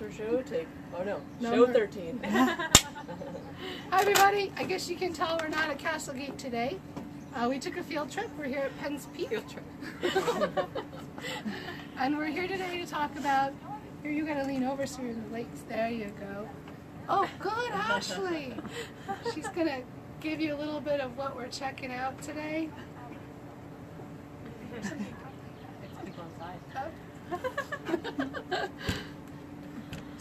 Realtor Show, Number- show 13. Hi everybody, I guess you can tell we're not at Castlegate today. We took a field trip. We're here at Penn's Peak. Field trip. And we're here today to talk about, here you gotta lean over so your legs, there you go. Oh good, Ashley. She's gonna give you a little bit of what we're checking out today. It's people inside.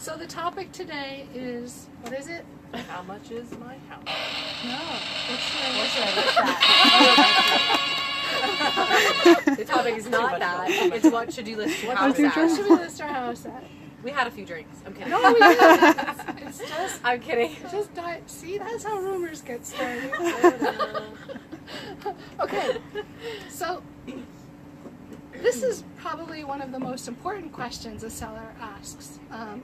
So the topic today is, what is it? How much is my house? No, What should I list that? The topic is not that. It's what should you list your house what should we at? list our house at? We had a few drinks. I'm kidding. No, we didn't. It's just, I'm kidding. just diet. See, that's how rumors get started. Okay, so this is probably one of the most important questions a seller asks,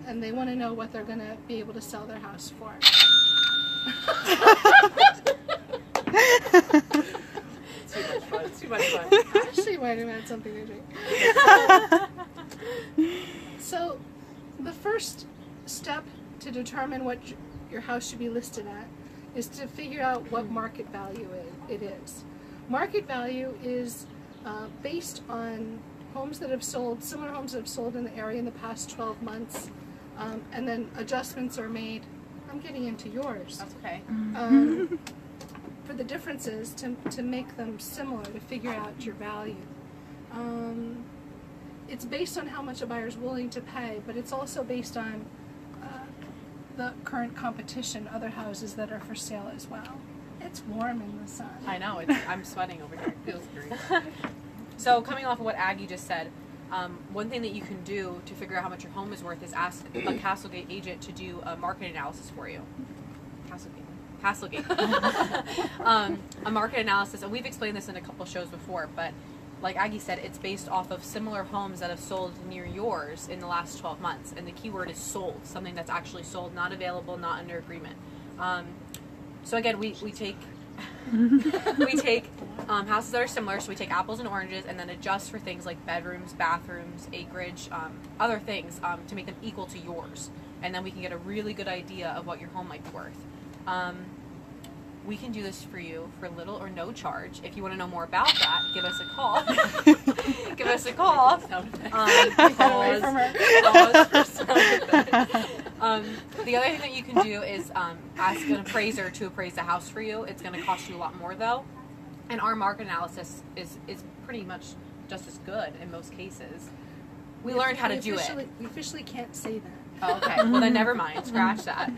and they want to know what they're going to be able to sell their house for. Too much fun. Ashley might have had something to drink. So, the first step to determine what your house should be listed at is to figure out what market value it is. Market value is based on homes that have sold, similar homes that have sold in the area in the past 12 months, and then adjustments are made. I'm getting into yours. That's okay. For the differences to make them similar, to figure out your value. It's based on how much a buyer's willing to pay, but it's also based on the current competition, other houses that are for sale as well. It's warm in the sun. I know. I'm sweating over here. It feels great. So coming off of what Aggie just said, one thing that you can do to figure out how much your home is worth is ask a Castlegate agent to do a market analysis for you. Castlegate. A market analysis, and we've explained this in a couple shows before, but like Aggie said, it's based off of similar homes that have sold near yours in the last 12 months. And the key word is sold, something that's actually sold, not available, not under agreement. So again, we take houses that are similar, so we take apples and oranges and then adjust for things like bedrooms, bathrooms, acreage, other things to make them equal to yours. And then we can get a really good idea of what your home might be worth. We can do this for you for little or no charge. If you want to know more about that, give us a call. Give us a call. The other thing that you can do is ask an appraiser to appraise the house for you. It's going to cost you a lot more though. And our market analysis is pretty much just as good in most cases. We learned how to do it. We officially can't say that. Oh, okay. Well, then never mind. Scratch that.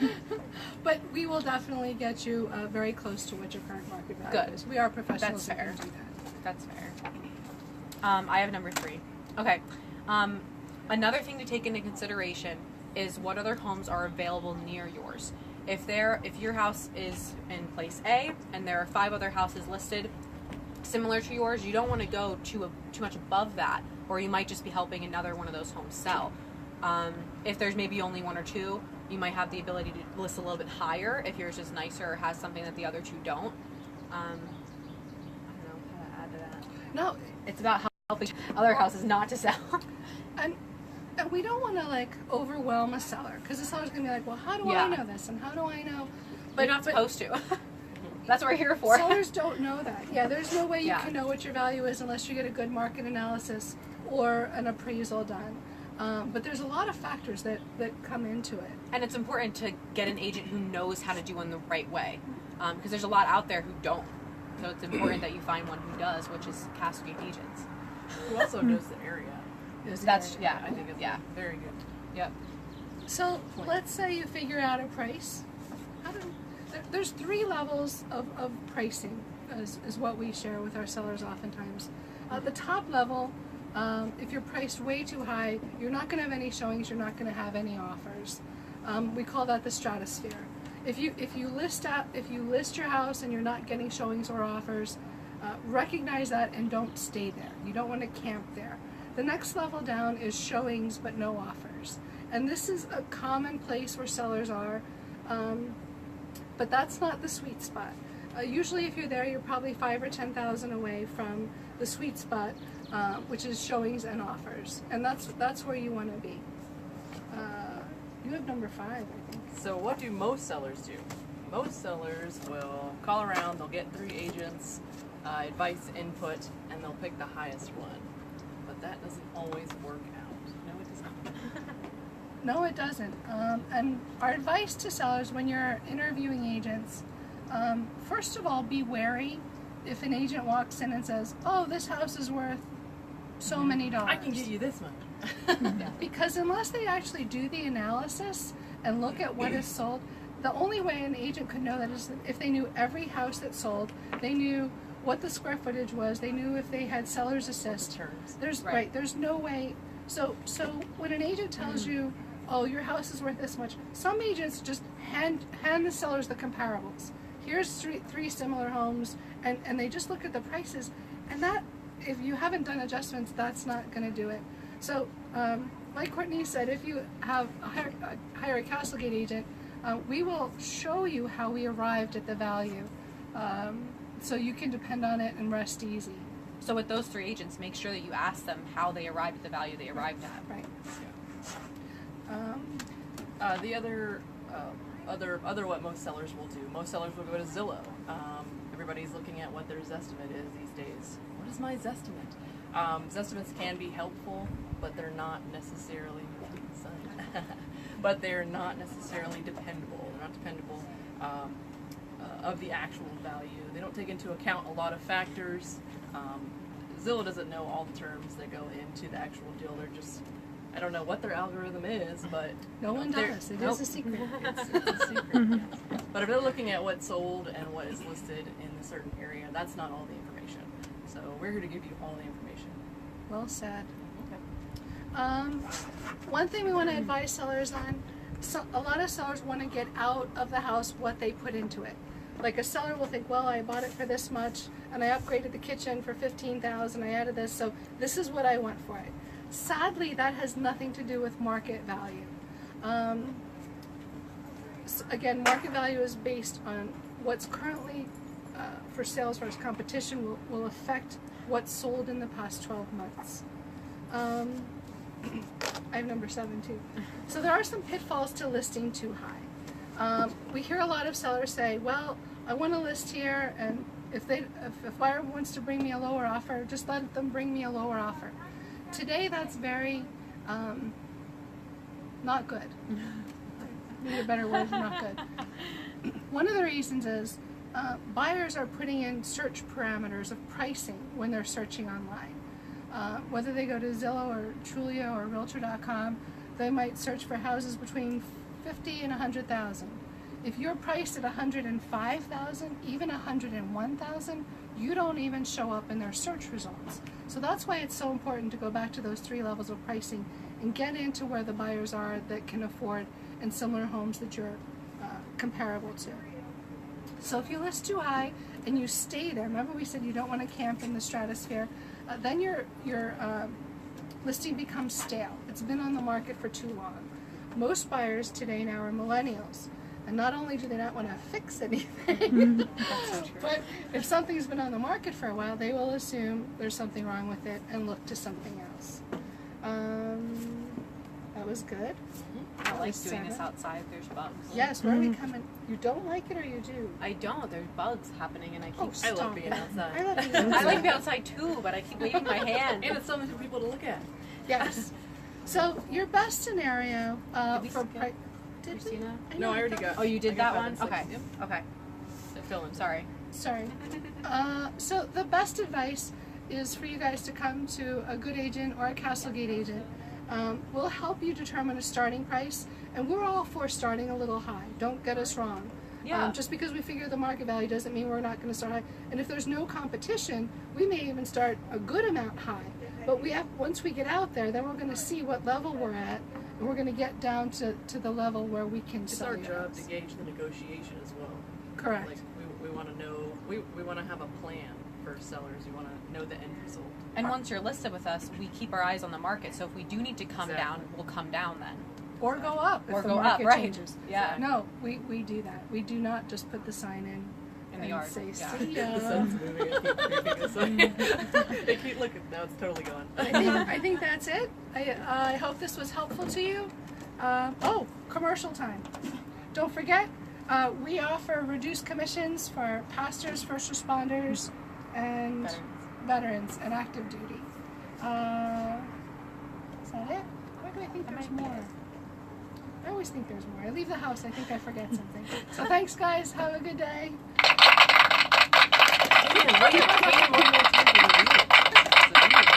But we will definitely get you very close to what your current market value Good. is. We are professionals. That's fair. Who can do that. That's fair. I have number 3. Okay. Another thing to take into consideration is what other homes are available near yours. If your house is in place A and there are 5 other houses listed similar to yours, you don't want to go too much above that, or you might just be helping another one of those homes sell. If there's maybe only 1 or 2, you might have the ability to list a little bit higher if yours is nicer or has something that the other 2 don't. I don't know how to add to that. No, It's about helping other houses not to sell. and we don't want to like overwhelm a seller, because the seller's gonna be like, well, how do Yeah. I know this, and how do I know? But you're not supposed to. That's what we're here for. Sellers don't know that. Yeah, there's no way you Yeah. can know what your value is unless you get a good market analysis or an appraisal done. But there's a lot of factors that come into it. And it's important to get an agent who knows how to do it the right way, because there's a lot out there who don't. So it's important that you find one who does, which is Castlegate agents. Who also knows the area. That's yeah. I think it's very good. Yep. So let's say you figure out a price. There's 3 levels of pricing is what we share with our sellers oftentimes. The top level, if you're priced way too high, you're not going to have any showings, you're not going to have any offers. We call that the stratosphere. If you list your house and you're not getting showings or offers, recognize that and don't stay there. You don't want to camp there. The next level down is showings but no offers. And this is a common place where sellers are, but that's not the sweet spot. Usually if you're there, you're probably 5,000 or 10,000 away from the sweet spot, which is showings and offers. And that's where you want to be. You have number 5, I think. So what do most sellers do? Most sellers will call around, they'll get 3 agents, advice, input, and they'll pick the highest one. But that doesn't always work out. No, it doesn't. No, it doesn't. And our advice to sellers when you're interviewing agents, first of all, be wary if an agent walks in and says, oh, this house is worth so many dollars. I can get you this much. Because unless they actually do the analysis and look at what is sold, the only way an agent could know that is if they knew every house that sold, they knew what the square footage was, they knew if they had seller's assist. Terms. There's no way. So when an agent tells you, oh, your house is worth this much, some agents just hand the sellers the comparables. Here's three similar homes, and they just look at the prices, and that, if you haven't done adjustments, that's not going to do it. So, like Courtney said, if you have hire a Castlegate agent, we will show you how we arrived at the value, so you can depend on it and rest easy. So with those 3 agents, make sure that you ask them how they arrived at the value they arrived at. Right. The other what most sellers will do. Most sellers will go to Zillow. Everybody's looking at what their Zestimate is these days. What is my Zestimate? Zestimates can be helpful, but they're not necessarily but they're not necessarily dependable. They're not dependable of the actual value. They don't take into account a lot of factors. Zillow doesn't know all the terms that go into the actual deal. They're just, I don't know what their algorithm is, but No one does. It is a secret. It's a secret. But if they're looking at what's sold and what is listed in a certain area, that's not all the information. So we're here to give you all the information. Well said. Okay. One thing we want to advise sellers on, a lot of sellers want to get out of the house what they put into it. Like a seller will think, well, I bought it for this much, and I upgraded the kitchen for $15,000, I added this, so this is what I want for it. Sadly, that has nothing to do with market value. Again, market value is based on what's currently for sale as far as competition will affect what's sold in the past 12 months. I have number 7 too. So there are some pitfalls to listing too high. We hear a lot of sellers say, well, I want to list here, and if a buyer wants to bring me a lower offer, just let them bring me a lower offer. Today, that's very not good. Need a better word than not good. One of the reasons is buyers are putting in search parameters of pricing when they're searching online. Whether they go to Zillow or Trulia or Realtor.com, they might search for houses between $50,000 and $100,000. If you're priced at $105,000, even $101,000, you don't even show up in their search results. So that's why it's so important to go back to those 3 levels of pricing and get into where the buyers are that can afford and similar homes that you're comparable to. So if you list too high and you stay there, remember we said you don't want to camp in the stratosphere, then your listing becomes stale. It's been on the market for too long. Most buyers today now are millennials. And not only do they not want to fix anything, That's so true. but if something's been on the market for a while, they will assume there's something wrong with it and look to something else. That was good. I like was doing this 7. outside. There's bugs. Yes, where are we coming? You don't like it or you do? I don't. There's bugs happening, and I keep. Oh, I love stop being it. outside. I love being I outside. like being outside too, but I keep waving my hand. And it's something for people to look at. Yes. So your best scenario Did we for skip price. Did we? Christina? No, I already thought- got. Oh, you I did got that 5 and one? 6. Okay. Yep. Okay. Fill in. Sorry. Sorry. So the best advice is for you guys to come to a good agent or a Castlegate agent. We'll help you determine a starting price, and we're all for starting a little high. Don't get us wrong. Yeah. Just because we figure the market value doesn't mean we're not going to start high. And if there's no competition, we may even start a good amount high. But once we get out there, then we're going to see what level we're at, and we're going to get down to the level where we can It's sell our your job house. to gauge the negotiation as well. Correct. Like we want to know, we want to have a plan for sellers. We want to know the end result. And once you're listed with us, we keep our eyes on the market. So if we do need to come down, we'll come down then. Or go up if Or the go up, market right. changes. Yeah. No, we do that. We do not just put the sign in In the and yard. say, Yeah. see The sun's ya. moving. I keep creeping this way. They keep looking. Now it's totally gone. I think that's it. I hope this was helpful to you. commercial time. Don't forget, we offer reduced commissions for pastors, first responders, and veterans and active duty. Is that it? Why do I think there's more? I always think there's more. I leave the house, I think I forget something. So thanks, guys. Have a good day. One more time for the reading.